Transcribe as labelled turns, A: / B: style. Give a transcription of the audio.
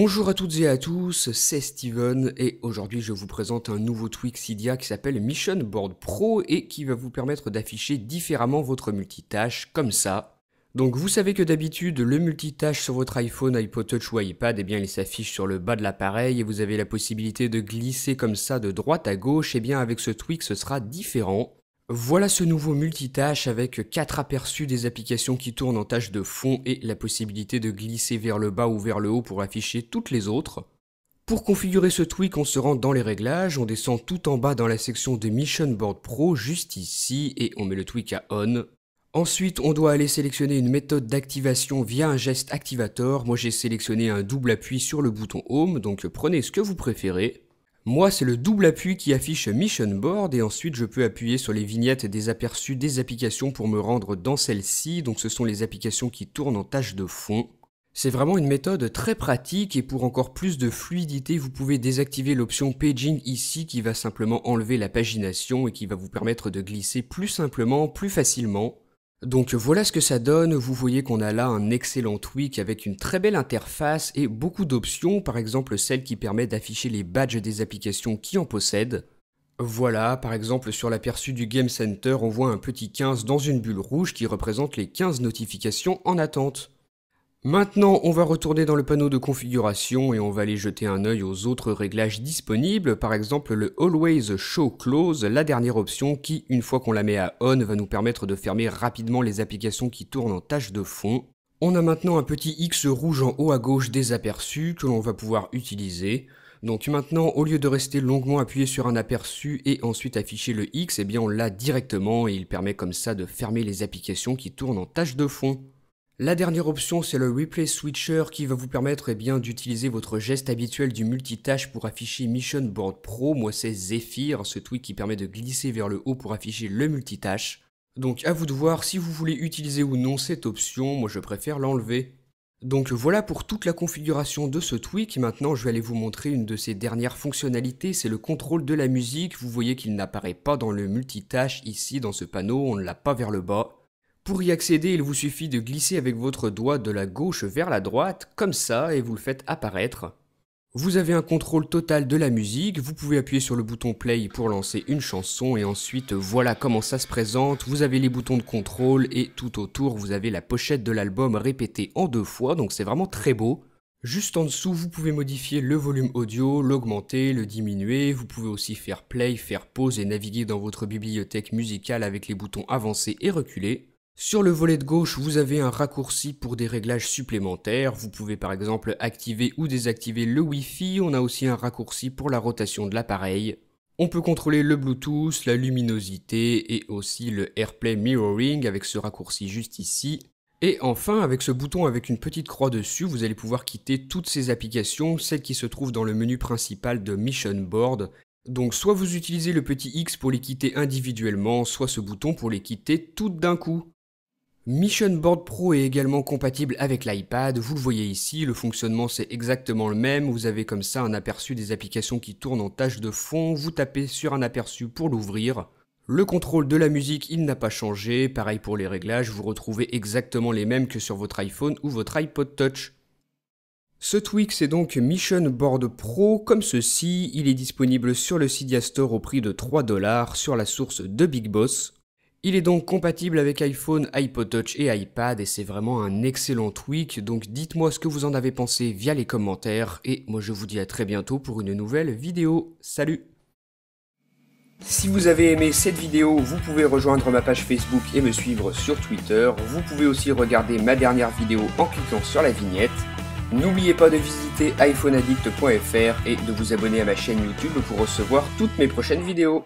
A: Bonjour à toutes et à tous, c'est Steven et aujourd'hui je vous présente un nouveau tweak Cydia qui s'appelle Mission Board Pro et qui va vous permettre d'afficher différemment votre multitâche comme ça. Donc vous savez que d'habitude le multitâche sur votre iPhone, iPod Touch ou iPad, il s'affiche sur le bas de l'appareil et vous avez la possibilité de glisser comme ça de droite à gauche. Et bien avec ce tweak ce sera différent. Voilà ce nouveau multitâche avec 4 aperçus des applications qui tournent en tâche de fond et la possibilité de glisser vers le bas ou vers le haut pour afficher toutes les autres. Pour configurer ce tweak, on se rend dans les réglages, on descend tout en bas dans la section de Mission Board Pro, juste ici, et on met le tweak à On. Ensuite, on doit aller sélectionner une méthode d'activation via un geste activator. Moi j'ai sélectionné un double appui sur le bouton Home, donc prenez ce que vous préférez. Moi, c'est le double appui qui affiche Mission Board et ensuite je peux appuyer sur les vignettes des aperçus des applications pour me rendre dans celle-ci. Donc ce sont les applications qui tournent en tâche de fond. C'est vraiment une méthode très pratique et pour encore plus de fluidité, vous pouvez désactiver l'option Paging ici qui va simplement enlever la pagination et qui va vous permettre de glisser plus simplement, plus facilement. Donc voilà ce que ça donne, vous voyez qu'on a là un excellent tweak avec une très belle interface et beaucoup d'options, par exemple celle qui permet d'afficher les badges des applications qui en possèdent. Voilà, par exemple sur l'aperçu du Game Center, on voit un petit 15 dans une bulle rouge qui représente les 15 notifications en attente. Maintenant, on va retourner dans le panneau de configuration et on va aller jeter un œil aux autres réglages disponibles, par exemple le Always Show Close, la dernière option qui, une fois qu'on la met à On, va nous permettre de fermer rapidement les applications qui tournent en tâche de fond. On a maintenant un petit X rouge en haut à gauche des aperçus que l'on va pouvoir utiliser. Donc maintenant, au lieu de rester longuement appuyé sur un aperçu et ensuite afficher le X, on l'a directement et il permet comme ça de fermer les applications qui tournent en tâche de fond. La dernière option, c'est le Replay Switcher qui va vous permettre d'utiliser votre geste habituel du multitâche pour afficher Mission Board Pro. Moi, c'est Zephyr, ce tweak qui permet de glisser vers le haut pour afficher le multitâche. Donc à vous de voir si vous voulez utiliser ou non cette option, moi je préfère l'enlever. Donc voilà pour toute la configuration de ce tweak. Maintenant, je vais aller vous montrer une de ses dernières fonctionnalités, c'est le contrôle de la musique. Vous voyez qu'il n'apparaît pas dans le multitâche ici dans ce panneau, on ne l'a pas vers le bas. Pour y accéder, il vous suffit de glisser avec votre doigt de la gauche vers la droite, comme ça, et vous le faites apparaître. Vous avez un contrôle total de la musique, vous pouvez appuyer sur le bouton play pour lancer une chanson, et ensuite voilà comment ça se présente. Vous avez les boutons de contrôle, et tout autour, vous avez la pochette de l'album répétée en 2 fois, donc c'est vraiment très beau. Juste en dessous, vous pouvez modifier le volume audio, l'augmenter, le diminuer. Vous pouvez aussi faire play, faire pause et naviguer dans votre bibliothèque musicale avec les boutons avancés et reculés. Sur le volet de gauche, vous avez un raccourci pour des réglages supplémentaires. Vous pouvez par exemple activer ou désactiver le Wi-Fi. On a aussi un raccourci pour la rotation de l'appareil. On peut contrôler le Bluetooth, la luminosité et aussi le AirPlay Mirroring avec ce raccourci juste ici. Et enfin, avec ce bouton avec une petite croix dessus, vous allez pouvoir quitter toutes ces applications, celles qui se trouvent dans le menu principal de Mission Board. Donc soit vous utilisez le petit X pour les quitter individuellement, soit ce bouton pour les quitter toutes d'un coup. Mission Board Pro est également compatible avec l'iPad, vous le voyez ici, le fonctionnement c'est exactement le même, vous avez comme ça un aperçu des applications qui tournent en tâche de fond, vous tapez sur un aperçu pour l'ouvrir. Le contrôle de la musique il n'a pas changé, pareil pour les réglages, vous retrouvez exactement les mêmes que sur votre iPhone ou votre iPod Touch. Ce tweak c'est donc Mission Board Pro comme ceci, il est disponible sur le Cydia Store au prix de 3 $, sur la source de Big Boss. Il est donc compatible avec iPhone, iPod Touch et iPad et c'est vraiment un excellent tweak, donc dites-moi ce que vous en avez pensé via les commentaires et moi je vous dis à très bientôt pour une nouvelle vidéo. Salut! Si vous avez aimé cette vidéo, vous pouvez rejoindre ma page Facebook et me suivre sur Twitter. Vous pouvez aussi regarder ma dernière vidéo en cliquant sur la vignette. N'oubliez pas de visiter iPhoneaddict.fr et de vous abonner à ma chaîne YouTube pour recevoir toutes mes prochaines vidéos.